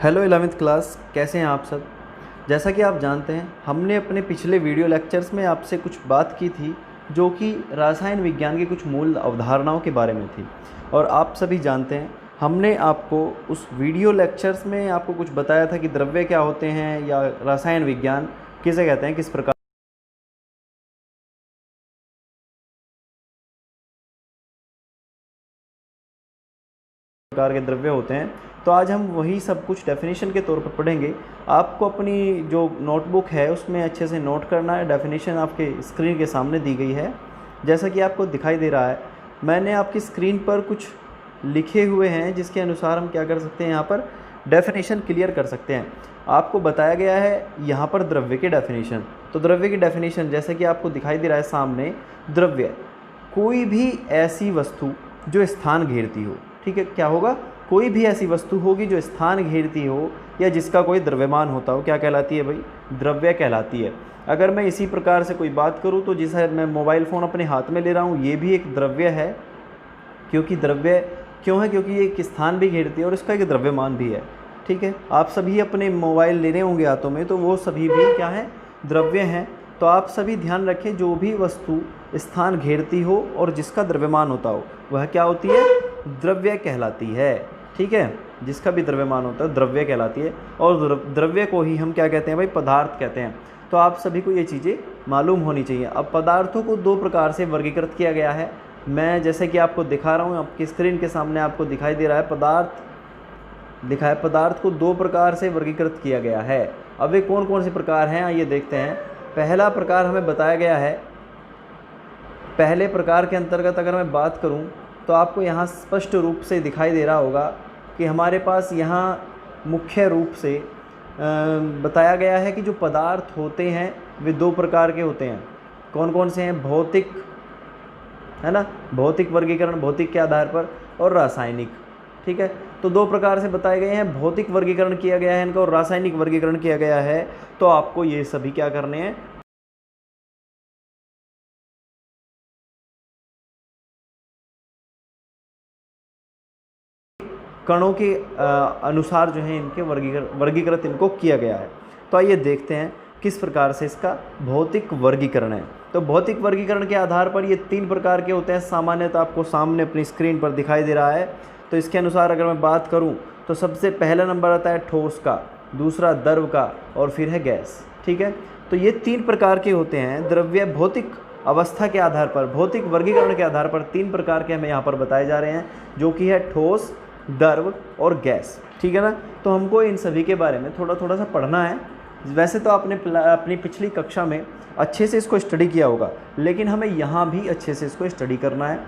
Hello 11वीं class, कैसे हैं आप सब। जैसा कि आप जानते हैं, हमने अपने पिछले वीडियो लेक्चर्स में आपसे कुछ बात की थी जो कि रसायन विज्ञान की कुछ मूल अवधारणाओं के बारे में थी। और आप सभी जानते हैं, हमने आपको उस वीडियो लेक्चर्स में आपको कुछ बताया था कि द्रव्य क्या होते हैं या रसायन विज्ञान किसे कहते हैं, किस प्रकार के द्रव्य होते हैं। तो आज हम वही सब कुछ डेफिनेशन के तौर पर पढ़ेंगे। आपको अपनी जो नोटबुक है उसमें अच्छे से नोट करना है। डेफिनेशन आपके स्क्रीन के सामने दी गई है, जैसा कि आपको दिखाई दे रहा है। मैंने आपकी स्क्रीन पर कुछ लिखे हुए हैं जिसके अनुसार हम क्या कर सकते हैं, यहाँ पर डेफिनेशन क्लियर कर सकते हैं। आपको बताया गया है यहाँ पर द्रव्य की डेफिनेशन। तो द्रव्य की डेफिनेशन जैसे कि आपको दिखाई दे रहा है सामने, द्रव्य कोई भी ऐसी वस्तु जो स्थान घेरती हो। ठीक है, क्या होगा? कोई भी ऐसी वस्तु होगी जो स्थान घेरती हो या जिसका कोई द्रव्यमान होता हो, क्या कहलाती है भाई? द्रव्य कहलाती है। अगर मैं इसी प्रकार से कोई बात करूं तो जैसे मैं मोबाइल फ़ोन अपने हाथ में ले रहा हूं, ये भी एक द्रव्य है। क्योंकि द्रव्य क्यों है? क्योंकि ये एक स्थान भी घेरती है और इसका एक द्रव्यमान भी है। ठीक है, आप सभी अपने मोबाइल ले रहे होंगे हाथों में, तो वो सभी भी क्या है? द्रव्य हैं। तो आप सभी ध्यान रखें, जो भी वस्तु स्थान घेरती हो और जिसका द्रव्यमान होता हो, वह क्या होती है? द्रव्य कहलाती है। ठीक है, जिसका भी द्रव्यमान होता है द्रव्य कहलाती है। और द्रव्य को ही हम क्या कहते हैं भाई? पदार्थ कहते हैं। तो आप सभी को ये चीज़ें मालूम होनी चाहिए। अब पदार्थों को दो प्रकार से वर्गीकृत किया गया है। मैं जैसे कि आपको दिखा रहा हूँ, आपकी स्क्रीन के सामने आपको दिखाई दे रहा है पदार्थ लिखा है। पदार्थ को दो प्रकार से वर्गीकृत किया गया है। अब वे कौन कौन से प्रकार हैं, आइए देखते हैं। पहला प्रकार हमें बताया गया है। पहले प्रकार के अंतर्गत अगर मैं बात करूं तो आपको यहाँ स्पष्ट रूप से दिखाई दे रहा होगा कि हमारे पास यहाँ मुख्य रूप से बताया गया है कि जो पदार्थ होते हैं वे दो प्रकार के होते हैं। कौन कौन से हैं? भौतिक, है ना, भौतिक वर्गीकरण, भौतिक के आधार पर, और रासायनिक। ठीक है, तो दो प्रकार से बताए गए हैं। भौतिक वर्गीकरण किया गया है इनका और रासायनिक वर्गीकरण किया गया है। तो आपको ये सभी क्या करने हैं? कणों के अनुसार जो है इनके वर्गीकृत इनको किया गया है। तो आइए देखते हैं किस प्रकार से इसका भौतिक वर्गीकरण है। तो भौतिक वर्गीकरण के आधार पर ये तीन प्रकार के होते हैं। सामान्यतः आपको सामने अपनी स्क्रीन पर दिखाई दे रहा है। तो इसके अनुसार अगर मैं बात करूं तो सबसे पहला नंबर आता है ठोस का, दूसरा द्रव का, और फिर है गैस। ठीक है, तो ये तीन प्रकार के होते हैं। द्रव्य भौतिक अवस्था के आधार पर, भौतिक वर्गीकरण के आधार पर तीन प्रकार के हमें यहाँ पर बताए जा रहे हैं, जो कि है ठोस, द्रव और गैस। ठीक है ना। तो हमको इन सभी के बारे में थोड़ा थोड़ा सा पढ़ना है। वैसे तो आपने अपनी पिछली कक्षा में अच्छे से इसको स्टडी किया होगा, लेकिन हमें यहाँ भी अच्छे से इसको स्टडी करना है।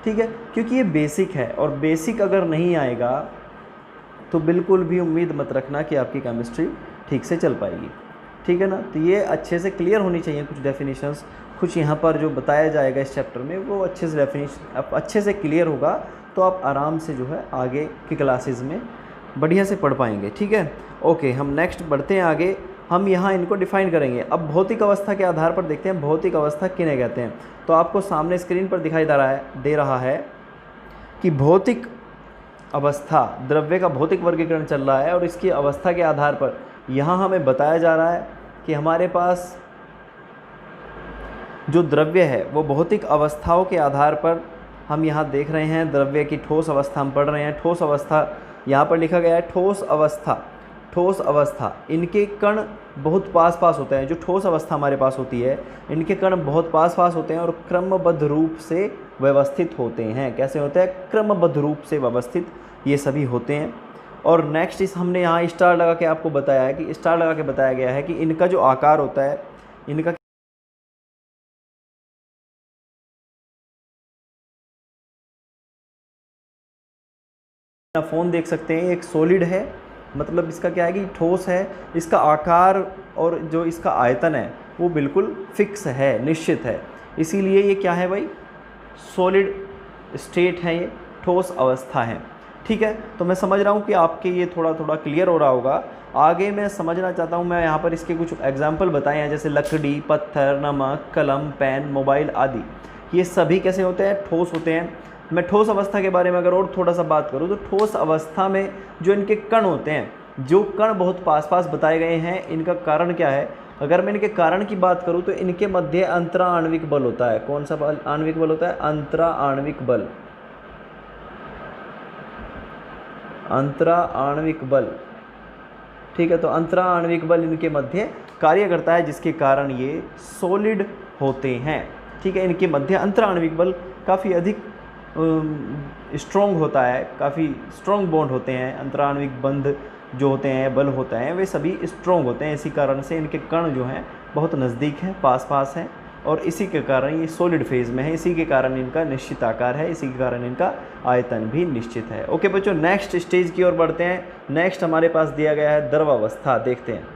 ठीक है, क्योंकि ये बेसिक है और बेसिक अगर नहीं आएगा तो बिल्कुल भी उम्मीद मत रखना कि आपकी केमिस्ट्री ठीक से चल पाएगी। ठीक है ना। तो ये अच्छे से क्लियर होनी चाहिए। कुछ डेफिनेशंस, कुछ यहाँ पर जो बताया जाएगा इस चैप्टर में, वो अच्छे से डेफिनेशन अच्छे से क्लियर होगा तो आप आराम से जो है आगे की क्लासेस में बढ़िया से पढ़ पाएंगे। ठीक है, ओके, हम नेक्स्ट बढ़ते हैं आगे। हम यहाँ इनको डिफाइन करेंगे। अब भौतिक अवस्था के आधार पर देखते हैं भौतिक अवस्था किन्हें कहते हैं। तो आपको सामने स्क्रीन पर दिखाई दे रहा है कि भौतिक अवस्था, द्रव्य का भौतिक वर्गीकरण चल रहा है और इसकी अवस्था के आधार पर यहाँ हमें बताया जा रहा है कि हमारे पास जो द्रव्य है वो भौतिक अवस्थाओं के आधार पर हम यहाँ देख रहे हैं। द्रव्य की ठोस अवस्था हम पढ़ रहे हैं। ठोस अवस्था यहाँ पर लिखा गया है। ठोस अवस्था, ठोस अवस्था, इनके कण बहुत पास पास होते हैं। जो ठोस अवस्था हमारे पास होती है, इनके कण बहुत पास पास होते हैं और क्रमबद्ध रूप से व्यवस्थित होते हैं। कैसे होते हैं? क्रमबद्ध रूप से व्यवस्थित ये सभी होते हैं। और नेक्स्ट इस हमने यहाँ स्टार लगा के आपको बताया है कि स्टार लगा के बताया गया है कि इनका जो आकार होता है, इनका फ़ोन देख सकते हैं, एक सॉलिड है, मतलब इसका क्या है कि ठोस है। इसका आकार और जो इसका आयतन है वो बिल्कुल फिक्स है, निश्चित है। इसीलिए ये क्या है भाई? सॉलिड स्टेट है, ये ठोस अवस्था है। ठीक है, तो मैं समझ रहा हूँ कि आपके ये थोड़ा थोड़ा क्लियर हो रहा होगा। आगे मैं समझना चाहता हूँ, मैं यहाँ पर इसके कुछ एग्जाम्पल बताए हैं, जैसे लकड़ी, पत्थर, नमक, कलम, पेन, मोबाइल आदि। ये सभी कैसे होते हैं? ठोस होते हैं। मैं ठोस अवस्था के बारे में अगर और थोड़ा सा बात करूँ तो ठोस अवस्था में जो इनके कण होते हैं जो कण बहुत पास पास बताए गए हैं, इनका कारण क्या है? अगर मैं इनके कारण की बात करूं तो इनके मध्य अंतरा आणविक बल होता है। कौन सा बल आणविक बल होता है? अंतरा आणविक बल। अंतरा आणविक बल, ठीक है। तो अंतरा आणविक बल इनके मध्य कार्य करता है, जिसके कारण ये सॉलिड होते हैं, ठीक है। इनके मध्य अंतरा आणविक बल काफ़ी अधिक स्ट्रॉन्ग होता है, काफ़ी स्ट्रॉन्ग बॉन्ड होते हैं। अंतरा आणविक बंध जो होते हैं, बल होते हैं, वे सभी स्ट्रॉन्ग होते हैं। इसी कारण से इनके कण जो हैं बहुत नज़दीक हैं, पास पास हैं, और इसी के कारण ये सॉलिड फेज में है। इसी के कारण इनका निश्चित आकार है, इसी के कारण इनका आयतन भी निश्चित है। ओके बच्चों, नेक्स्ट स्टेज की ओर बढ़ते हैं। नेक्स्ट हमारे पास दिया गया है द्रव अवस्था, देखते हैं।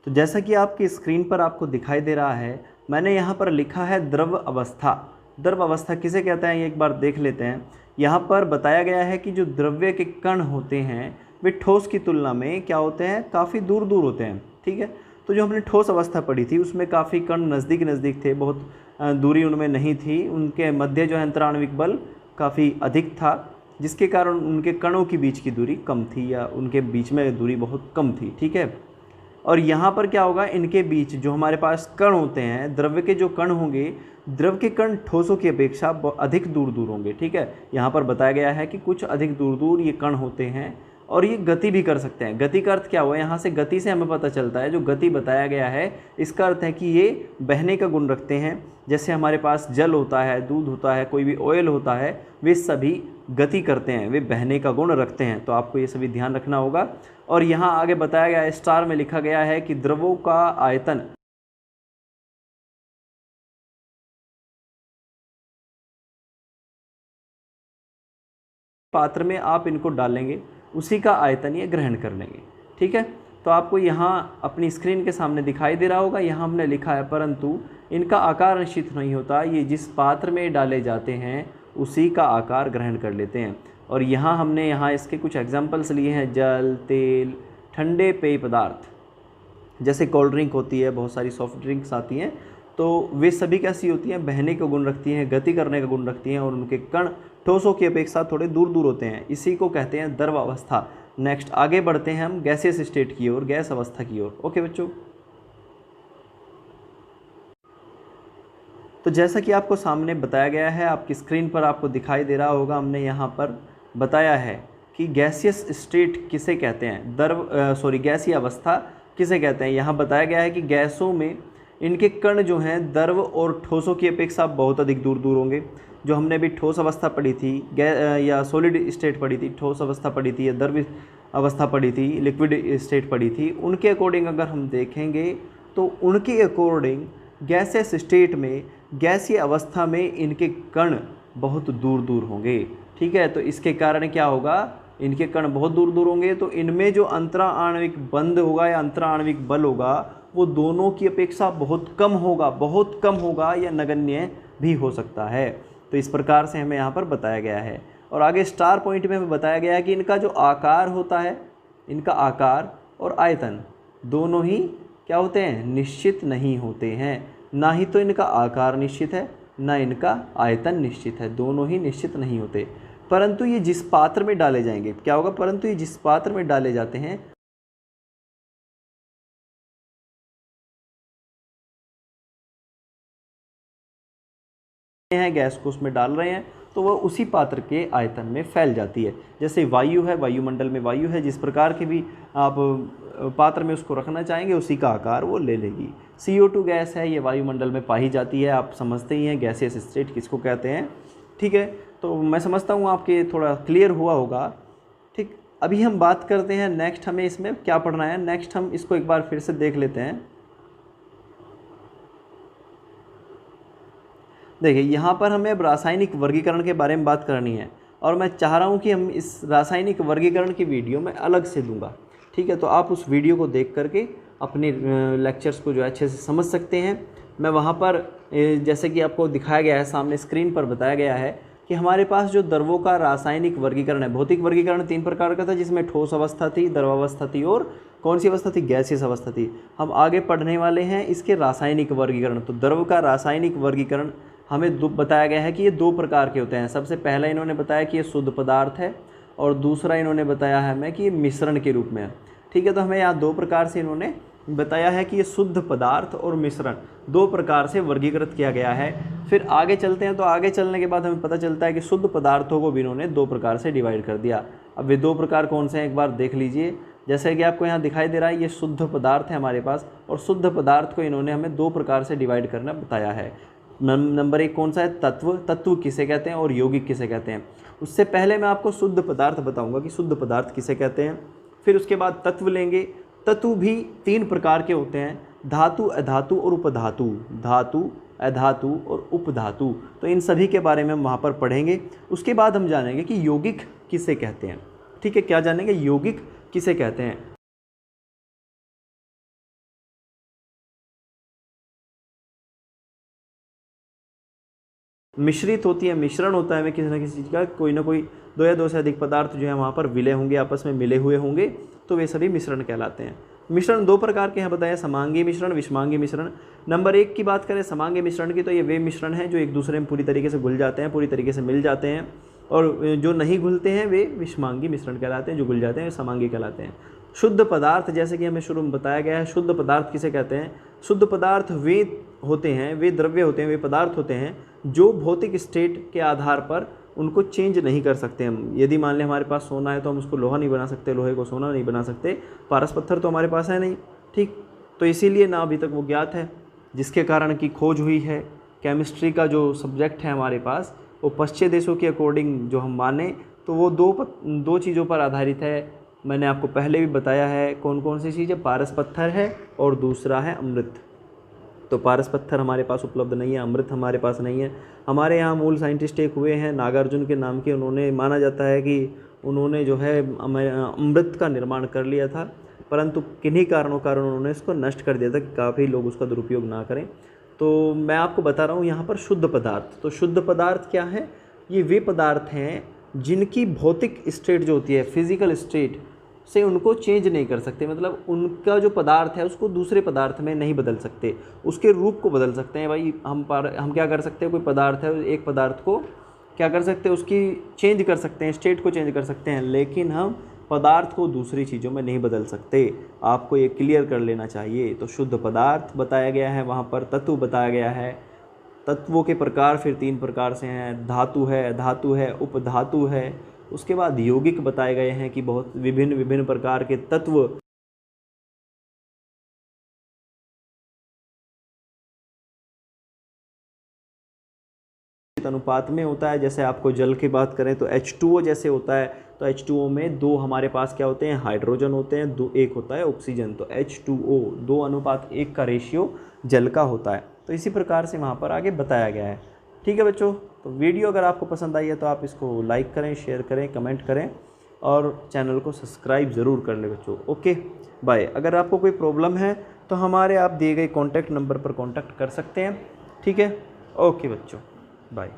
तो जैसा कि आपकी स्क्रीन पर आपको दिखाई दे रहा है, मैंने यहाँ पर लिखा है द्रव अवस्था। द्रव अवस्था किसे कहते हैं ये एक बार देख लेते हैं। यहाँ पर बताया गया है कि जो द्रव्य के कण होते हैं वे ठोस की तुलना में क्या होते हैं? काफ़ी दूर दूर होते हैं, ठीक है। तो जो हमने ठोस अवस्था पढ़ी थी उसमें काफ़ी कण नज़दीक नज़दीक थे, बहुत दूरी उनमें नहीं थी। उनके मध्य जो है अंतराण्विक बल काफ़ी अधिक था, जिसके कारण उनके कणों के बीच की दूरी कम थी, या उनके बीच में दूरी बहुत कम थी, ठीक है। और यहाँ पर क्या होगा? इनके बीच जो हमारे पास कण होते हैं, द्रव्य के जो कण होंगे, द्रव के कण ठोसों की अपेक्षा अधिक दूर दूर होंगे, ठीक है। यहाँ पर बताया गया है कि कुछ अधिक दूर दूर ये कण होते हैं, और ये गति भी कर सकते हैं। गति का अर्थ क्या हुआ? यहाँ से गति से हमें पता चलता है, जो गति बताया गया है इसका अर्थ है कि ये बहने का गुण रखते हैं। जैसे हमारे पास जल होता है, दूध होता है, कोई भी ऑयल होता है, वे सभी गति करते हैं, वे बहने का गुण रखते हैं। तो आपको ये सभी ध्यान रखना होगा। और यहाँ आगे बताया गया है, स्टार में लिखा गया है कि द्रवों का आयतन पात्र में आप इनको डालेंगे, उसी का आयतन ये ग्रहण कर लेंगे, ठीक है। तो आपको यहाँ अपनी स्क्रीन के सामने दिखाई दे रहा होगा, यहाँ हमने लिखा है परंतु इनका आकार निश्चित नहीं होता, ये जिस पात्र में डाले जाते हैं उसी का आकार ग्रहण कर लेते हैं। और यहाँ हमने इसके कुछ एग्जाम्पल्स लिए हैं, जल, तेल, ठंडे पेय पदार्थ, जैसे कोल्ड ड्रिंक होती है, बहुत सारी सॉफ्ट ड्रिंक्स आती हैं, तो वे सभी कैसी होती हैं? बहने का गुण रखती हैं, गति करने का गुण रखती हैं, और उनके कण ठोसों की अपेक्षा थोड़े दूर दूर होते हैं। इसी को कहते हैं द्रव अवस्था। नेक्स्ट आगे बढ़ते हैं हम गैसियस स्टेट की ओर, गैस अवस्था की ओर। ओके बच्चों, तो जैसा कि आपको सामने बताया गया है, आपकी स्क्रीन पर आपको दिखाई दे रहा होगा, हमने यहाँ पर बताया है कि गैसियस स्टेट किसे कहते हैं, गैसीय अवस्था किसे कहते हैं। यहाँ बताया गया है कि गैसों में इनके कण जो हैं द्रव और ठोसों की अपेक्षा बहुत अधिक दूर दूर होंगे। जो हमने अभी ठोस अवस्था पढ़ी थी, या सॉलिड स्टेट पढ़ी थी, ठोस अवस्था पढ़ी थी, या द्रव अवस्था पढ़ी थी, लिक्विड स्टेट पढ़ी थी, उनके अकॉर्डिंग अगर हम देखेंगे तो उनके अकॉर्डिंग गैसियस स्टेट में, गैसीय अवस्था में इनके कण बहुत दूर दूर होंगे, ठीक है। तो इसके कारण क्या होगा? इनके कण बहुत दूर दूर होंगे, तो इनमें जो अंतरा आणविक बंध होगा या अंतरा आणविक बल होगा वो दोनों की अपेक्षा बहुत कम होगा, या नगण्य भी हो सकता है। तो इस प्रकार से हमें यहाँ पर बताया गया है। और आगे स्टार पॉइंट में हमें बताया गया है कि इनका जो आकार होता है, इनका आकार और आयतन दोनों ही क्या होते हैं? निश्चित नहीं होते हैं। ना ही तो इनका आकार निश्चित है, ना इनका आयतन निश्चित है, दोनों ही निश्चित नहीं होते। परंतु ये जिस पात्र में डाले जाएंगे, क्या होगा? परंतु ये जिस पात्र में डाले जाते हैं गैस को उसमें डाल रहे हैं, तो वह उसी पात्र के आयतन में फैल जाती है। जैसे वायु है, वायुमंडल में वायु है, जिस प्रकार के भी आप पात्र में उसको रखना चाहेंगे उसी का आकार वो ले लेगी। CO2 गैस है, ये वायुमंडल में पाई जाती है, आप समझते ही हैं गैसियस स्टेट किसको कहते हैं, ठीक है। तो मैं समझता हूँ आपके थोड़ा क्लियर हुआ होगा, ठीक। अभी हम बात करते हैं नेक्स्ट, हमें इसमें क्या पढ़ना है। नेक्स्ट हम इसको एक बार फिर से देख लेते हैं। देखिए, यहाँ पर हमें अब रासायनिक वर्गीकरण के बारे में बात करनी है, और मैं चाह रहा हूँ कि हम इस रासायनिक वर्गीकरण की वीडियो मैं अलग से दूंगा, ठीक है। तो आप उस वीडियो को देख करके अपने लेक्चर्स को जो है अच्छे से समझ सकते हैं। मैं वहाँ पर जैसे कि आपको दिखाया गया है, सामने स्क्रीन पर बताया गया है कि हमारे पास जो द्रवों का रासायनिक वर्गीकरण है, भौतिक वर्गीकरण 3 प्रकार का था, जिसमें ठोस अवस्था थी, द्रव अवस्था थी, और कौन सी अवस्था थी? गैसीय अवस्था थी। हम आगे पढ़ने वाले हैं इसके रासायनिक वर्गीकरण। तो द्रव का रासायनिक वर्गीकरण हमें बताया गया है कि ये 2 प्रकार के होते हैं। सबसे पहला इन्होंने बताया कि ये शुद्ध पदार्थ है और दूसरा इन्होंने बताया है हमें कि ये मिश्रण के रूप में है। ठीक है, तो हमें यहाँ 2 प्रकार से इन्होंने बताया है कि ये शुद्ध पदार्थ और मिश्रण 2 प्रकार से वर्गीकृत किया गया है। फिर आगे चलते हैं, तो आगे चलने के बाद हमें पता चलता है कि शुद्ध पदार्थों को भी इन्होंने 2 प्रकार से डिवाइड कर दिया। अब वे 2 प्रकार कौन से हैं एक बार देख लीजिए। जैसे कि आपको यहाँ दिखाई दे रहा है, ये शुद्ध पदार्थ है हमारे पास, और शुद्ध पदार्थ को इन्होंने हमें 2 प्रकार से डिवाइड करना बताया है। नंबर 1 कौन सा है? तत्व। तत्व किसे कहते हैं और यौगिक किसे कहते हैं। उससे पहले मैं आपको शुद्ध पदार्थ बताऊंगा कि शुद्ध पदार्थ किसे कहते हैं, फिर उसके बाद तत्व लेंगे। तत्व भी 3 प्रकार के होते हैं, धातु, अधातु और उपधातु। धातु, अधातु और उपधातु, तो इन सभी के बारे में हम वहाँ पर पढ़ेंगे। उसके बाद हम जानेंगे कि यौगिक किसे कहते हैं। ठीक है, क्या जानेंगे? यौगिक किसे कहते हैं। मिश्रित होती है, मिश्रण होता है में किसी न किसी चीज़ का, कोई ना कोई 2 या 2 से अधिक पदार्थ जो है वहाँ पर विलय होंगे, आपस में मिले हुए होंगे, तो वे सभी मिश्रण कहलाते हैं। मिश्रण 2 प्रकार के हैं बताया, समांगी मिश्रण, विषमांगी मिश्रण। नंबर 1 की बात करें समांगी मिश्रण की, तो ये वे मिश्रण हैं जो एक दूसरे में पूरी तरीके से घुल जाते हैं, पूरी तरीके से मिल जाते हैं, और जो नहीं घुलते हैं वे विषमांगी मिश्रण कहलाते हैं, जो घुल जाते हैं वे समांगी कहलाते हैं। शुद्ध पदार्थ, जैसे कि हमें शुरू में बताया गया है, शुद्ध पदार्थ किसे कहते हैं? शुद्ध पदार्थ वे होते हैं, वे द्रव्य होते हैं, वे पदार्थ होते हैं जो भौतिक स्टेट के आधार पर उनको चेंज नहीं कर सकते हम। यदि मान लें हमारे पास सोना है तो हम उसको लोहा नहीं बना सकते, लोहे को सोना नहीं बना सकते, पारस पत्थर तो हमारे पास है नहीं। ठीक, तो इसीलिए ना अभी तक वो ज्ञात है, जिसके कारण की खोज हुई है। केमिस्ट्री का जो सब्जेक्ट है हमारे पास, वो पश्चिमी देशों के अकॉर्डिंग जो हम माने तो वो दो चीज़ों पर आधारित है। मैंने आपको पहले भी बताया है कौन कौन सी चीज़ है, पारस पत्थर है और दूसरा है अमृत। तो पारस पत्थर हमारे पास उपलब्ध नहीं है, अमृत हमारे पास नहीं है। हमारे यहाँ मूल साइंटिस्ट एक हुए हैं नागार्जुन के नाम के, उन्होंने माना जाता है कि उन्होंने जो है अमृत का निर्माण कर लिया था, परंतु किन्हीं कारणों उन्होंने इसको नष्ट कर दिया था कि काफ़ी लोग उसका दुरुपयोग ना करें। तो मैं आपको बता रहा हूँ यहाँ पर शुद्ध पदार्थ। तो शुद्ध पदार्थ क्या है? ये वे पदार्थ हैं जिनकी भौतिक स्टेट जो होती है, फिजिकल स्टेट से उनको चेंज नहीं कर सकते, मतलब उनका जो पदार्थ है उसको दूसरे पदार्थ में नहीं बदल सकते, उसके रूप को बदल सकते हैं। भाई हम क्या कर सकते हैं, कोई पदार्थ है, एक पदार्थ को क्या कर सकते हैं, उसकी चेंज कर सकते हैं, स्टेट को चेंज कर सकते हैं, लेकिन हम पदार्थ को दूसरी चीज़ों में नहीं बदल सकते। आपको ये क्लियर कर लेना चाहिए। तो शुद्ध पदार्थ बताया गया है, वहाँ पर तत्व बताया गया है। तत्वों के प्रकार फिर 3 प्रकार से हैं, धातु है, धातु है, उपधातु है। उसके बाद यौगिक बताए गए हैं कि बहुत विभिन्न प्रकार के तत्व अनुपात में होता है। जैसे आपको जल की बात करें तो H2O जैसे होता है, तो H2O में 2 हमारे पास क्या होते हैं, हाइड्रोजन होते हैं, 1 होता है ऑक्सीजन। तो H2O 2:1 का रेशियो जल का होता है। तो इसी प्रकार से वहाँ पर आगे बताया गया है। ठीक है बच्चों, तो वीडियो अगर आपको पसंद आई है तो आप इसको लाइक करें, शेयर करें, कमेंट करें और चैनल को सब्सक्राइब ज़रूर कर लें बच्चों। Okay bye. अगर आपको कोई प्रॉब्लम है तो हमारे आप दिए गए कॉन्टैक्ट नंबर पर कॉन्टैक्ट कर सकते हैं। ठीक है, ओके बच्चों, बाय।